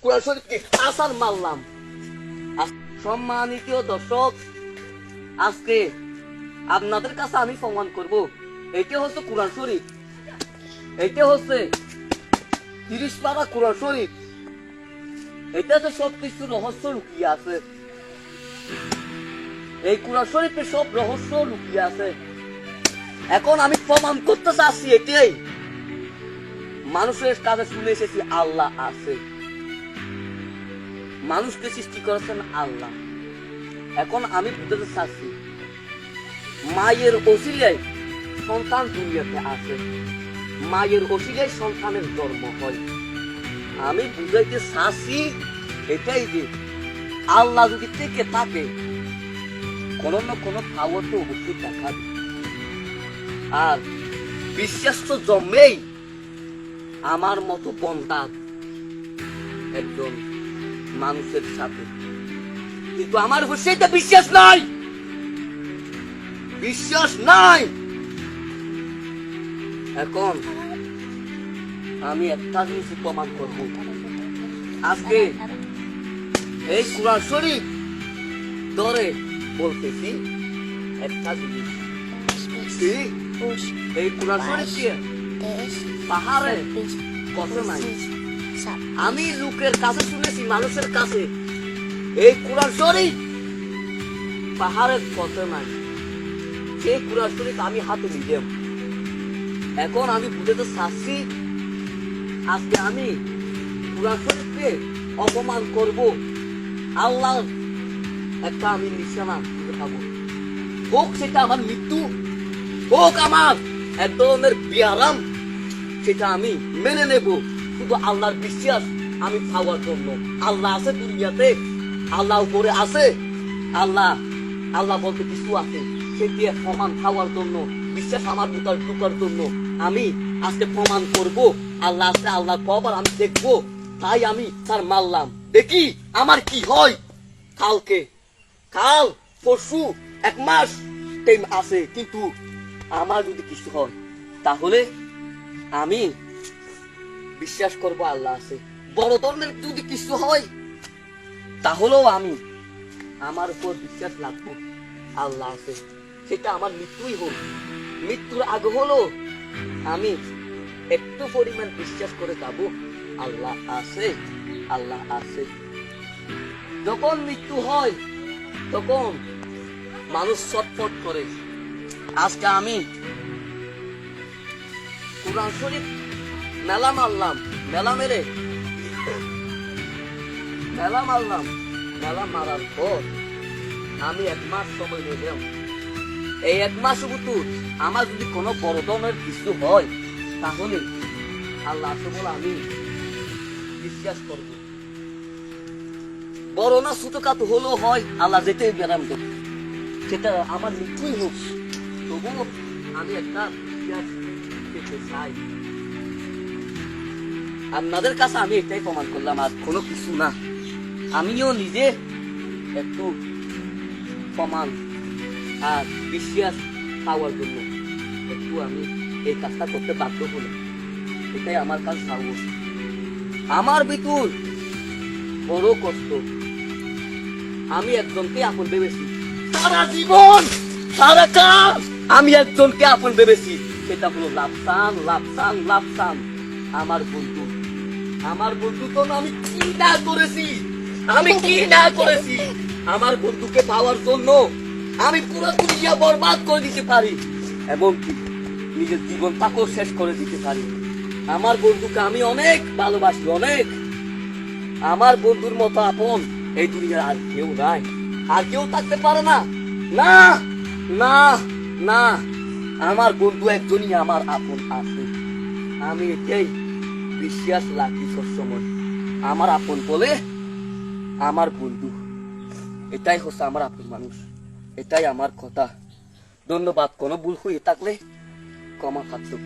কোরআন শরীফকে আসার মারলাম। সম্মানিত দর্শক, আজকে আপনাদের কাছে আমি প্রমাণ করব, এটা হচ্ছে কোরআন শরীফ, এটা হচ্ছে 30 পারা কোরআন শরীফ। এটাতে সবকিছু রহস্য লুকিয়ে আছে। এই কোরআন শরীফে সব রহস্য লুকিয়ে আছে। এখন আমি প্রমাণ করতে চাচ্ছি এটাই, মানুষের কাছে শুনে এসেছি আল্লাহ আছে, মানুষকে সৃষ্টি করেছেন আল্লাহ। এখন আমি বুঝতে চাচ্ছি মায়ের ওসিলায় সন্তান দুনিয়াতে আছে, মায়ের ওসিলায় সন্তানের জন্ম হয়। আমি বুঝাইতে চাচ্ছি এটাই যে আল্লাহ যদি থেকে থাকে কোনো না কোনো পাওয়ার তো অবশ্যই দেখাবে। আর বিশ্বাস তো জন্মেই আমার মতো বন্ধার একজন মানুষের সাথে, কিন্তু আমার সেটা বিশ্বাস নাই, বিশ্বাস নাই। এখন আমি একটা জিনিস প্রমাণ করব। আজকে এই কোরআন শরীফ ধরে বলতেছি একটা জিনিস, এই কোরআন শরীফ দিয়ে পাহাড়ে কত নাই। আমি লোকের কাছে শুনেছি, মানুষের কাছে এই কোরআন শরীফ পাহাড়ের কত নাই, সেই কোরআন শরীফ আমি হাতে নিলাম। এখন আমি বুঝতে চাচ্ছি আজকে আমি কোরআন শরীফকে অপমান করব, আল্লাহ একটা আমি নিশানা দেখাবো। হোক সেটা আমার মৃত্যু, হোক আমার এক ধরনের বিয়ারাম, সেটা আমি মেনে নেব, শুধু আল্লাহর বিশ্বাস আমি পাওয়ার জন্য। আল্লাহ আছে দুনিয়াতে, আল্লাহ উপরে আছে, আল্লাহ আল্লাহ বলতে কিছু আছে, সে দিয়ে প্রমাণ পাওয়ার জন্য, বিশ্বাস আমার ভিতর ঢুকার জন্য আমি আজকে প্রমাণ করব আল্লাহ আছে, আল্লাহ কবার আমি দেখবো। তাই আমি তার মারলাম, দেখি আমার কি হয়। কাল পরশু 1 মাস টাইম আছে, কিন্তু আমার যদি কিছু হয় তাহলে আমি বিশ্বাস করব আল্লাহ আছে। বড় ধরনের যদি কিছু হয় তাহলেও আমি আমার উপর বিশ্বাস রাখবো আল্লাহ আছে, সেটা আমার মৃত্যুই হোক, মৃত্যুর আগে হলো আমি একটু পরিমাণ বিশ্বাস করে যাবো আল্লাহ আছে, আল্লাহ আছে। যখন মৃত্যু হয় তখন মানুষ ছটফট করে। আজকে আমি কোরআন শরীফ মেলা মারলাম, মেলা মারার পর আমি 1 মাস সময় নিলাম। এই 1 মাস ভিতর আমার যদি কোনো বড় ধরনের কিছু হয় তাহলে আল্লাহ আছে বলে আমি বিশ্বাস করব। বড় না ছোটখাটো হলেও হয়, আল্লাহ যেতেই বেরাম দেব, সেটা আমার মৃত্যুই হোক, তবুও আমি একটা বিশ্বাস পেতে চাই। আপনাদের কাছে আমি এটাই প্রমাণ করলাম, আর কোনো কিছু না। আমিও নিজে একটু প্রমাণ আর বিশ্বাস পাওয়ার জন্য একটু আমি এই কাজটা করতে বাধ্য হলাম, এটাই আমার কাজ সাহস। আমার ভিতর বড় কষ্ট, আমি একজনকে আপন ভেবেছি সারা জীবন, সারা কাজ আমি একজনকে আপন ভেবেছি, সেটা হলো লাফসান আমার বন্ধু। আমার বন্ধু তো আমি কি না করেছি, আমার বন্ধুকে পাওয়ার জন্য আমি পুরো দুনিয়া বরবাদ করে দিতে পারি, এমনকি নিজের জীবনটাকেও শেষ করে দিতে পারি। আমার বন্ধুকে আমি অনেক ভালোবাসি, অনেক। আমার বন্ধুর মতো আপন এই দুনিয়ার আর কেউ নাই, আর কেউ থাকতে পারে না। না না না, আমার বন্ধু একজনই আমার আপন আছে। আমি এটাই বিশ্বাস রাখি সবসময়, আমার আপন বলে আমার বন্ধু, এটাই হচ্ছে আমার আপন মানুষ, এটাই আমার কথা। ধন্যবাদ। কোনো ভুল হয়ে থাকলে ক্ষমা থাকতো।